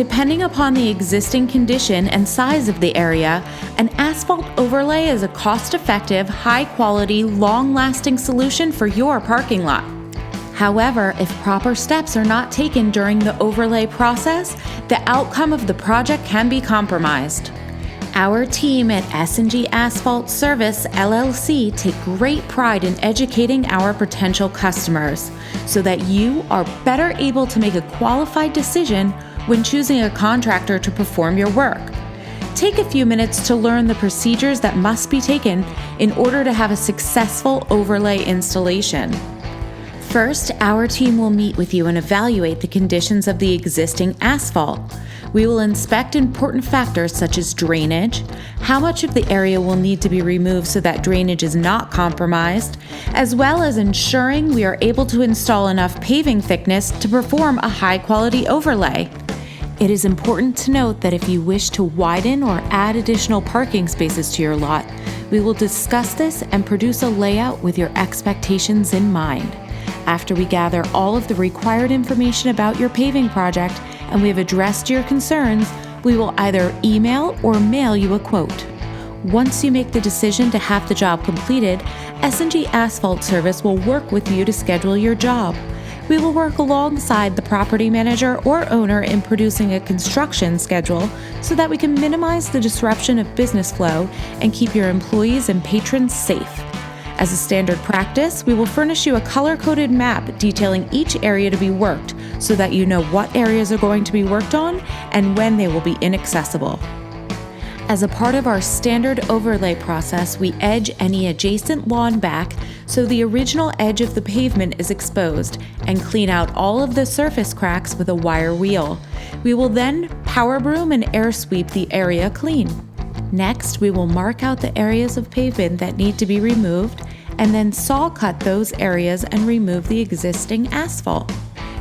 Depending upon the existing condition and size of the area, an asphalt overlay is a cost-effective, high-quality, long-lasting solution for your parking lot. However, if proper steps are not taken during the overlay process, the outcome of the project can be compromised. Our team at S&G Asphalt Service, LLC take great pride in educating our potential customers so that you are better able to make a qualified decision when choosing a contractor to perform your work. Take a few minutes to learn the procedures that must be taken in order to have a successful overlay installation. First, our team will meet with you and evaluate the conditions of the existing asphalt. We will inspect important factors such as drainage, how much of the area will need to be removed so that drainage is not compromised, as well as ensuring we are able to install enough paving thickness to perform a high-quality overlay. It is important to note that if you wish to widen or add additional parking spaces to your lot, we will discuss this and produce a layout with your expectations in mind. After we gather all of the required information about your paving project and we have addressed your concerns, we will either email or mail you a quote. Once you make the decision to have the job completed, S&G Asphalt Service will work with you to schedule your job. We will work alongside the property manager or owner in producing a construction schedule so that we can minimize the disruption of business flow and keep your employees and patrons safe. As a standard practice, we will furnish you a color-coded map detailing each area to be worked so that you know what areas are going to be worked on and when they will be inaccessible. As a part of our standard overlay process, we edge any adjacent lawn back so the original edge of the pavement is exposed and clean out all of the surface cracks with a wire wheel. We will then power broom and air sweep the area clean. Next, we will mark out the areas of pavement that need to be removed and then saw cut those areas and remove the existing asphalt.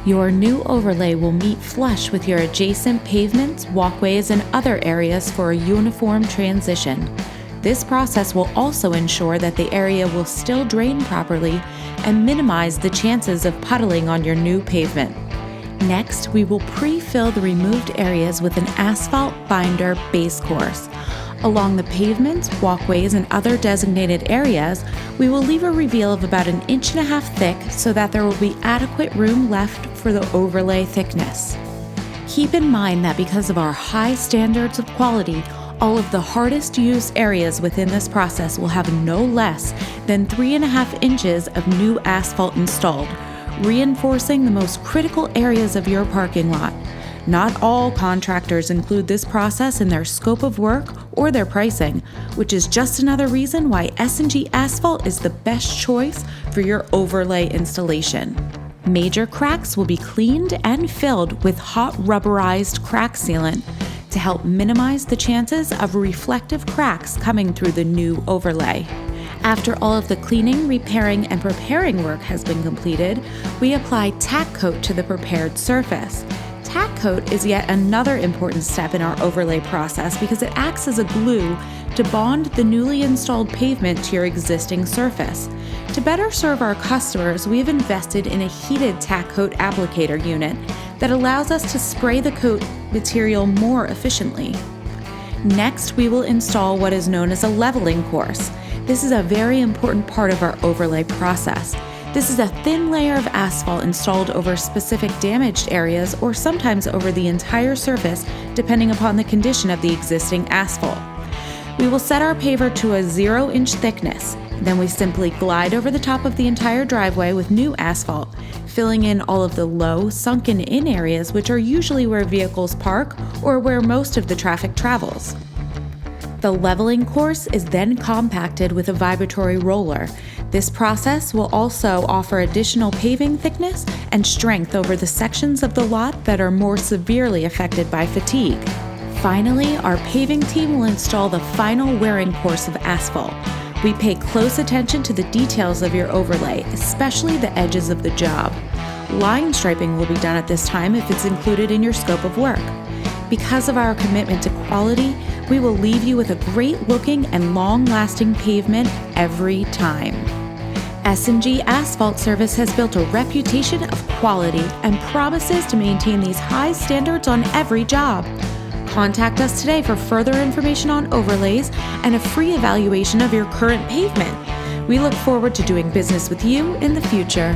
Your new overlay will meet flush with your adjacent pavements, walkways, and other areas for a uniform transition. This process will also ensure that the area will still drain properly and minimize the chances of puddling on your new pavement. Next, we will pre-fill the removed areas with an asphalt binder base course. Along the pavements, walkways, and other designated areas, we will leave a reveal of about 1.5 inches thick so that there will be adequate room left for the overlay thickness. Keep in mind that because of our high standards of quality, all of the hardest used areas within this process will have no less than 3.5 inches of new asphalt installed, reinforcing the most critical areas of your parking lot. Not all contractors include this process in their scope of work or their pricing, which is just another reason why S&G Asphalt is the best choice for your overlay installation. Major cracks will be cleaned and filled with hot rubberized crack sealant to help minimize the chances of reflective cracks coming through the new overlay. After all of the cleaning, repairing, and preparing work has been completed, we apply Tack Coat to the prepared surface. Tack Coat is yet another important step in our overlay process because it acts as a glue to bond the newly installed pavement to your existing surface. To better serve our customers, we have invested in a heated Tack Coat applicator unit that allows us to spray the coat material more efficiently. Next, we will install what is known as a leveling course. This is a very important part of our overlay process. This is a thin layer of asphalt installed over specific damaged areas or sometimes over the entire surface, depending upon the condition of the existing asphalt. We will set our paver to a 0-inch thickness. Then we simply glide over the top of the entire driveway with new asphalt, filling in all of the low, sunken-in areas, which are usually where vehicles park or where most of the traffic travels. The leveling course is then compacted with a vibratory roller. This process will also offer additional paving thickness and strength over the sections of the lot that are more severely affected by fatigue. Finally, our paving team will install the final wearing course of asphalt. We pay close attention to the details of your overlay, especially the edges of the job. Line striping will be done at this time if it's included in your scope of work. Because of our commitment to quality, we will leave you with a great looking and long lasting pavement every time. S&G Asphalt Service has built a reputation of quality and promises to maintain these high standards on every job. Contact us today for further information on overlays and a free evaluation of your current pavement. We look forward to doing business with you in the future.